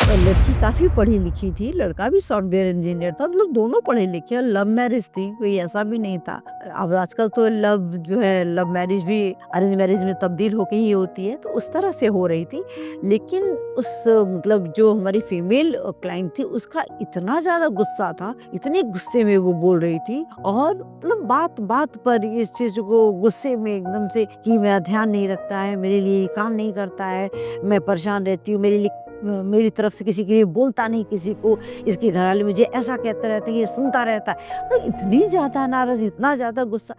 लड़की काफ़ी पढ़ी-लिखी थी, लड़का भी सॉफ्टवेयर इंजीनियर था, मतलब दोनों पढ़े-लिखे और लव मैरिज थी, कोई ऐसा भी नहीं था। अब आजकल तो लव जो है लव मैरिज भी अरेंज मैरिज में तब्दील होके ही होती है, तो उस तरह से हो रही थी। लेकिन उस मतलब जो हमारी फीमेल क्लाइंट थी, उसका इतना ज़्यादा गुस्सा था, इतने गुस्से में वो बोल रही थी और मतलब बात-बात पर इस चीज़ को गुस्से में एकदम से कि मेरा ध्यान नहीं रखता है, मेरे लिए ये काम नहीं करता है, मैं परेशान रहती हूँ, मेरी तरफ से किसी के लिए बोलता नहीं किसी को, इसके घरवाले मुझे ऐसा कहते रहते हैं, ये सुनता रहता है। तो इतनी ज़्यादा नाराज़, इतना ज़्यादा गुस्सा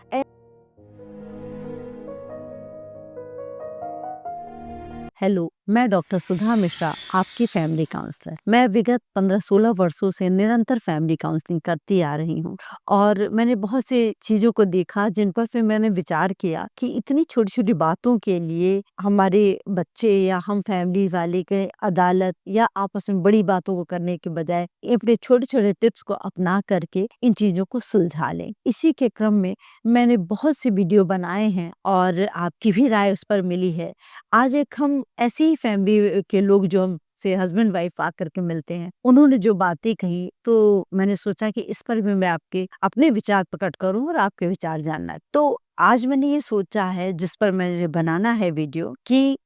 हेलो, मैं डॉक्टर सुधा मिश्रा, आपकी फैमिली काउंसलर। मैं विगत 15-16 वर्षों से निरंतर फैमिली काउंसलिंग करती आ रही हूँ और मैंने बहुत सी चीज़ों को देखा जिन पर फिर मैंने विचार किया कि इतनी छोटी-छोटी बातों के लिए हमारे बच्चे या हम फैमिली वाले के अदालत या आपस में बड़ी बातों को करने के बजाय अपने छोटे-छोटे टिप्स को अपना करके इन चीज़ों को सुलझा लें। इसी के क्रम में मैंने बहुत से वीडियो बनाए हैं और आपकी भी राय उस पर मिली है। आज एक हम ऐसी ही फैमिली के लोग जो हमसे हस्बैंड वाइफ आकर के मिलते हैं, उन्होंने जो बातें कही तो मैंने सोचा कि इस पर भी मैं आपके अपने विचार प्रकट करूं और आपके विचार जानना है। तो आज मैंने ये सोचा है जिस पर मुझे बनाना है वीडियो कि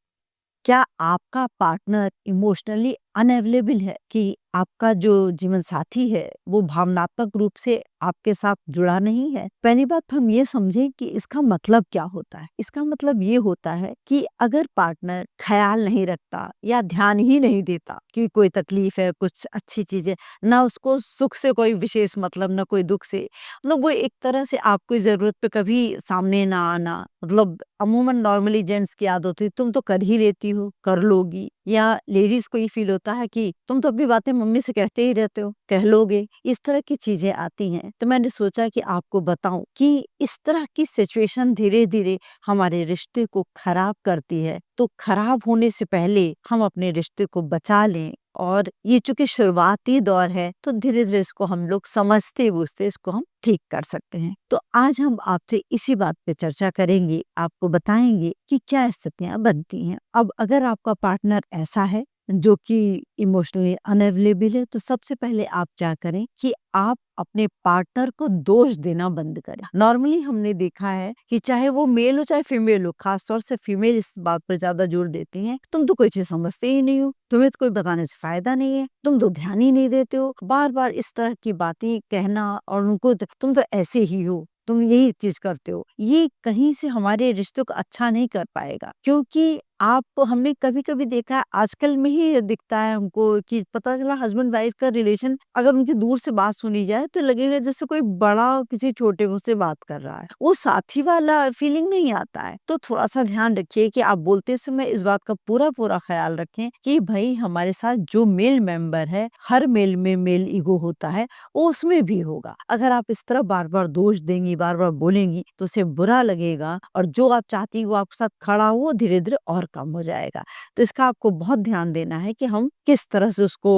क्या आपका पार्टनर इमोशनली अनअवेलेबल है कि आपका जो जीवन साथी है वो भावनात्मक रूप से आपके साथ जुड़ा नहीं है। पहली बात तो हम ये समझें कि इसका मतलब क्या होता है। इसका मतलब ये होता है कि अगर पार्टनर ख्याल नहीं रखता या ध्यान ही नहीं देता कि कोई तकलीफ है, कुछ अच्छी चीज है, ना उसको सुख से कोई विशेष मतलब, ना कोई दुख से, मतलब वो एक तरह से आपकी जरूरत पे कभी सामने ना आना, मतलब अमूमन नॉर्मली जेंट्स की आदत होती है तुम तो कर ही लेती हो, कर लोगी, या लेडीज को ये फील होता है कि तुम तो अपनी बातें मम्मी से कहते ही रहते हो, कह लोगे, इस तरह की चीजें आती हैं। तो मैंने सोचा कि आपको बताऊं कि इस तरह की सिचुएशन धीरे धीरे हमारे रिश्ते को खराब करती है, तो खराब होने से पहले हम अपने रिश्ते को बचा लें। और ये चूंकि शुरुआती दौर है तो धीरे धीरे इसको हम लोग समझते बूझते इसको हम ठीक कर सकते हैं। तो आज हम आपसे इसी बात पे चर्चा करेंगे, आपको बताएंगे कि क्या स्थितियां बनती हैं। अब अगर आपका पार्टनर ऐसा है जो कि इमोशनली अनअवेलेबल है, तो सबसे पहले आप क्या करें कि आप अपने पार्टनर को दोष देना बंद करें। नॉर्मली हमने देखा है कि चाहे वो मेल हो चाहे फीमेल हो, खासतौर से फीमेल इस बात पर ज्यादा जोर देती हैं, तुम तो कोई चीज समझते ही नहीं हो, तुम्हें तो कोई बताने से फायदा नहीं है, तुम तो ध्यान ही नहीं देते हो, बार बार इस तरह की बातें कहना और उनको तुम तो ऐसे ही हो, तुम यही चीज करते हो, ये कहीं से हमारे रिश्तों को अच्छा नहीं कर पाएगा। क्योंकि आप हमने कभी कभी देखा है, आजकल में ही दिखता है हमको कि पता चला हस्बैंड वाइफ का रिलेशन अगर उनकी दूर से बात सुनी जाए तो लगेगा जैसे कोई बड़ा किसी छोटे को से बात कर रहा है, वो साथी वाला फीलिंग नहीं आता है। तो थोड़ा सा ध्यान रखिए कि आप बोलते समय इस बात का पूरा पूरा ख्याल रखें कि भाई हमारे साथ जो मेल मेंबर है, हर मेल में मेल ईगो होता है, वो उसमें भी होगा। अगर आप इस तरह बार बार दोष देंगी, बार बार बोलेंगी, तो उसे बुरा लगेगा और जो आप चाहती है वो आपके साथ खड़ा हो, धीरे धीरे और कम हो जाएगा। तो इसका आपको बहुत ध्यान देना है कि हम किस तरह से उसको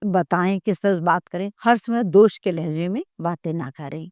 बताएं, किस तरह से बात करें, हर समय दोष के लहजे में बातें ना करें।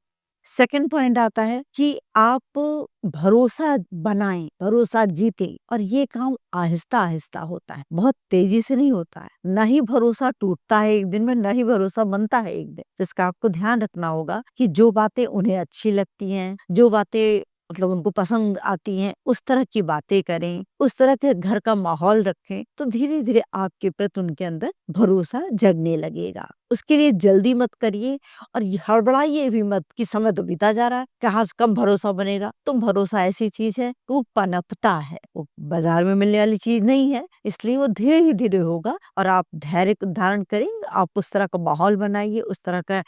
सेकंड पॉइंट आता है कि आप भरोसा बनाएं, भरोसा जीतें, और ये काम आहिस्ता आहिस्ता होता है, बहुत तेजी से नहीं होता है। न ही भरोसा टूटता है एक दिन में, न ही भरोसा बनता है एक दिन। जिसका आपको ध्यान रखना होगा कि जो बातें उन्हें अच्छी लगती हैं, जो बातें मतलब उनको पसंद आती हैं, उस तरह की बातें करें, उस तरह के घर का माहौल रखें, तो धीरे धीरे आपके प्रति उनके अंदर भरोसा जगने लगेगा। उसके लिए जल्दी मत करिए और हड़बड़ाइए भी मत कि समय तो बीता जा रहा है, कहाँ से कब भरोसा बनेगा। तो भरोसा ऐसी चीज है वो पनपता है, वो बाजार में मिलने वाली चीज नहीं है, इसलिए वो धीरे ही धीरे होगा। और आप धैर्य धारण करेंगे, आप उस तरह का माहौल बनाइए, उस तरह का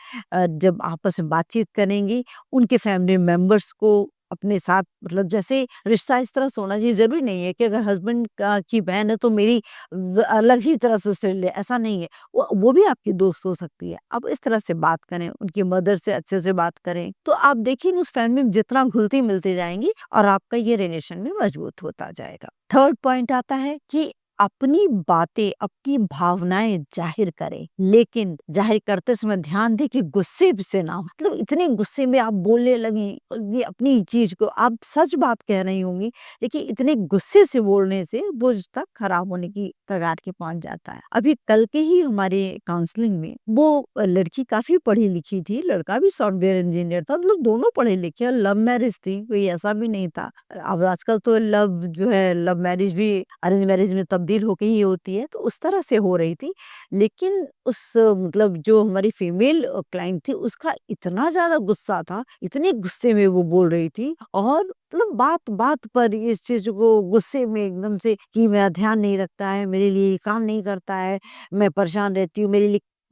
जब आपस में बातचीत करेंगे, उनके फैमिली मेंबर्स को अपने साथ, मतलब जैसे रिश्ता इस तरह से होना चाहिए, जरूरी नहीं है कि अगर हस्बैंड की बहन है तो मेरी अलग ही तरह से उससे ले, ऐसा नहीं है। वो भी आपकी दोस्त हो सकती है। आप इस तरह से बात करें, उनकी मदर से अच्छे से बात करें, तो आप देखिए उस फैमिली में जितना घुलती मिलती जाएंगी और आपका ये रिलेशन भी मजबूत होता जाएगा। थर्ड पॉइंट आता है कि अपनी बातें, अपनी भावनाएँ ज़ाहिर करें, लेकिन ज़ाहिर करते समय ध्यान दें कि गुस्से से ना हो। मतलब इतने गुस्से में आप बोलने लगें, ये अपनी चीज़ को आप सच बात कह रही होंगी, लेकिन इतने गुस्से से बोलने से वो रिश्ता खराब होने की कगार के पहुँच जाता है। अभी कल के ही हमारे काउंसलिंग में वो लड़की काफ़ी पढ़ी-लिखी थी, लड़का भी सॉफ्टवेयर इंजीनियर था, मतलब दोनों पढ़े-लिखे और लव मैरिज थी, कोई ऐसा भी नहीं था। अब आजकल तो लव जो है लव मैरिज भी अरेंज मैरिज में तब्दील होके ही होती है, तो उस तरह से हो रही थी। लेकिन उस मतलब जो हमारी फीमेल क्लाइंट थी उसका इतना ज़्यादा गुस्सा था, इतने गुस्से में वो बोल रही थी और मतलब बात-बात पर इस चीज़ को गुस्से में एकदम से कि मेरा ध्यान नहीं रखता है, मेरे लिए ये काम नहीं करता है, मैं परेशान रहती हूँ,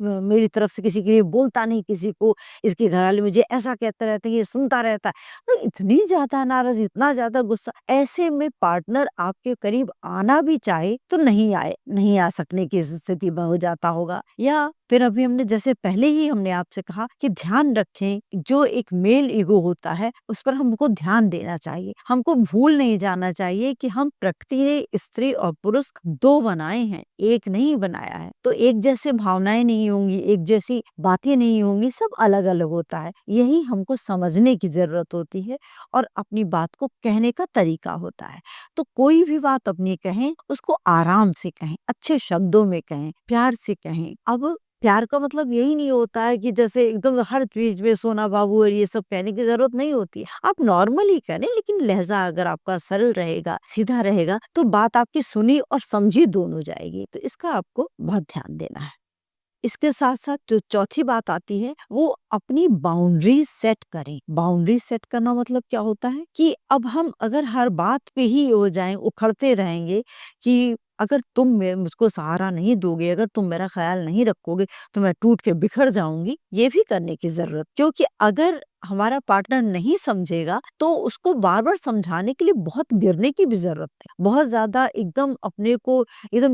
मेरी तरफ से किसी के लिए बोलता नहीं किसी को, इसके घरवाले मुझे ऐसा कहते रहते हैं, ये सुनता रहता है। तो इतनी ज़्यादा नाराज़, इतना ज़्यादा गुस्सा, ऐसे में पार्टनर आपके करीब आना भी चाहे तो नहीं आ सकने की स्थिति में हो जाता होगा। या फिर अभी हमने जैसे पहले ही हमने आपसे कहा कि ध्यान रखें, जो एक मेल ईगो होता है, उस पर हमको ध्यान देना चाहिए। हमको भूल नहीं जाना चाहिए कि हम प्रकृति ने स्त्री और पुरुष 2 बनाए हैं, एक नहीं बनाया है। तो एक जैसे भावनाएँ नहीं होंगी, एक जैसी बातें नहीं होंगी, सब अलग-अलग होता है। यही हमको समझने की ज़रूरत होती है और अपनी बात को कहने का तरीका होता है। तो कोई भी बात अपनी कहें, उसको आराम से कहें, अच्छे शब्दों में कहें, प्यार से कहें। अब प्यार का मतलब यही नहीं होता है कि जैसे एकदम हर चीज़ में सोना बाबू और ये सब कहने की ज़रूरत नहीं होती है। आप नॉर्मली करें, लेकिन लहज़ा अगर आपका सरल रहेगा, सीधा रहेगा, तो बात आपकी सुनी और समझी दोनों जाएगी। तो इसका आपको बहुत ध्यान देना है। इसके साथ-साथ जो चौथी बात आती है, वो अपनी बाउंड्रीज़ सेट करें। बाउंड्रीज़ सेट करना मतलब क्या होता है कि अब हम अगर हर बात पे ही हो जाएँ, उखड़ते रहेंगे कि अगर तुम मुझको सहारा नहीं दोगे, अगर तुम मेरा ख़्याल नहीं रखोगे, तो मैं टूट के बिखर जाऊँगी, ये भी करने की ज़रूरत, क्योंकि अगर हमारा पार्टनर नहीं समझेगा, तो उसको बार-बार समझाने के लिए बहुत गिरने की भी ज़रूरत है। बहुत ज़्यादा एकदम अपने को एकदम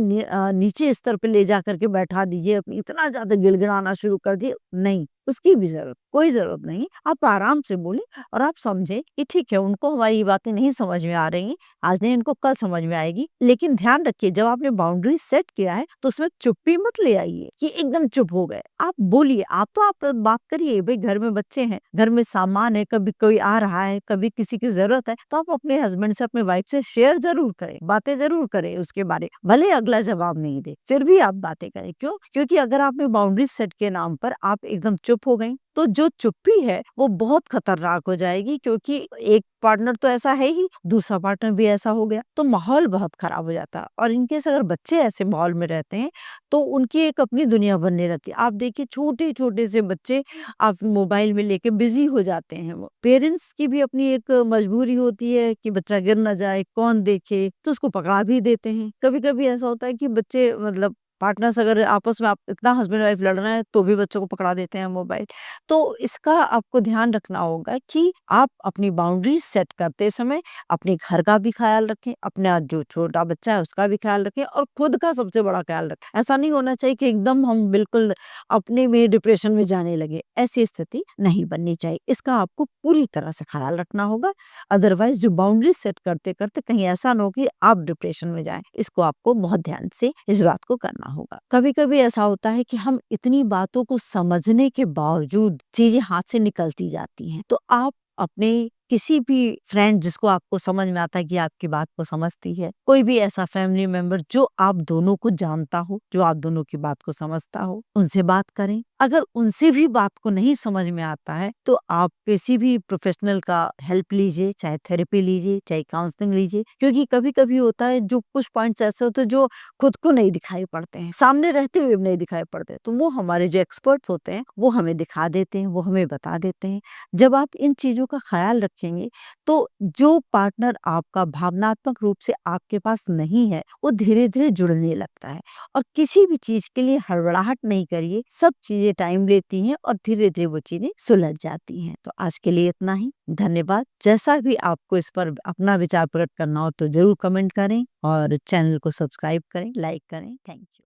नीचे स्तर पे ले जाकर के बैठा दीजिए, अपनी इतना ज़्यादा गिड़गिड़ाना शुरू कर दिए, नहीं, उसकी भी कोई ज़रूरत नहीं। आप आराम से बोलें और आप समझें कि ठीक है, उनको हमारी ये बातें नहीं समझ में आ रही हैं, आज नहीं इनको कल समझ में आएगी। लेकिन ध्यान रखिए, जब आपने बाउंड्री सेट किया है, तो उसमें चुप्पी मत ले आइए कि एकदम चुप हो गए। आप बोलिए, आप बात करिए, भई घर में बच्चे हैं, घर में सामान है, कभी कोई आ रहा है, कभी किसी की ज़रूरत है, तो आप अपने हस्बैंड से, अपने वाइफ से शेयर ज़रूर करें, बातें ज़रूर करें उसके बारे में। भले अगला जवाब नहीं दे, फिर भी आप बातें करें। क्यों? क्योंकि अगर आपने बाउंड्री सेट के नाम पर आप एकदम चुप हो गईं, तो जो चुप्पी है, वो बहुत खतरनाक हो जाएगी, क्योंकि एक पार्टनर तो ऐसा है ही, दूसरा पार्टनर भी ऐसा हो गया, तो माहौल बहुत खराब हो जाता है। और इन केस अगर बच्चे ऐसे माहौल में रहते हैं, तो उनकी एक अपनी दुनिया बनने लगती है। आप देखिए, छोटे-छोटे से बच्चे आप मोबाइल में लेके बिज़ी हो जाते हैं वो। पेरेंट्स की भी अपनी एक मजबूरी होती है कि बच्चा गिर ना जाए, कौन देखे, तो उसको पकड़ा भी देते हैं। कभी-कभी ऐसा होता है कि बच्चे मतलब पार्टनर्स अगर आपस में आप इतना हस्बैंड वाइफ लड़ रहे हैं, तो भी बच्चों को पकड़ा देते हैं मोबाइल। तो इसका आपको ध्यान रखना होगा कि आप अपनी बाउंड्री सेट करते समय अपने घर का भी ख़्याल रखें, अपना जो छोटा बच्चा है उसका भी ख़्याल रखें और खुद का सबसे बड़ा ख़्याल रखें। ऐसा नहीं होना चाहिए कि एकदम हम बिल्कुल अपने में डिप्रेशन में जाने लगे, ऐसी स्थिति नहीं बननी चाहिए। इसका आपको पूरी तरह से ख़्याल रखना होगा, अदरवाइज़ जो बाउंड्री सेट करते-करते कहीं ऐसा ना हो कि आप डिप्रेशन में जाएँ। इसको आपको बहुत ध्यान से इस बात को करना होगा। कभी-कभी ऐसा होता है कि हम इतनी बातों को समझने के बावजूद चीज़ें हाथ से निकलती जाती हैं। तो आप अपने किसी भी फ्रेंड जिसको आपको समझ में आता है कि आपकी बात को समझती है, कोई भी ऐसा फैमिली मेंबर जो आप दोनों को जानता हो, जो आप दोनों की बात को समझता हो, उनसे बात करें। अगर उनसे भी बात को नहीं समझ में आता है, तो आप किसी भी प्रोफेशनल का हेल्प लीजिए, चाहे थेरेपी लीजिए, चाहे काउंसलिंग लीजिए, क्योंकि कभी-कभी होता है जो कुछ पॉइंट्स ऐसे होते हैं जो खुद को नहीं दिखाई पड़ते हैं, सामने रहते हुए भी नहीं दिखाई पड़ते, तो वो हमारे जो एक्सपर्ट्स होते हैं, वो हमें दिखा देते हैं, वो हमें बता देते हैं। जब आप इन चीज़ों का ख़्याल रखेंगे, तो जो पार्टनर आपका भावनात्मक रूप से आपके पास नहीं है, वो धीरे-धीरे जुड़ने लगता है। और किसी भी चीज़ के लिए हड़बड़ाहट नहीं करिए, सब चीज़ें टाइम लेती हैं और धीरे-धीरे वो चीज़ें सुलझ जाती हैं। तो आज के लिए इतना ही, धन्यवाद। जैसा भी आपको इस पर अपना विचार प्रकट करना हो, तो ज़रूर कमेंट करें और चैनल को सब्सक्राइब करें, लाइक करें। Thank you.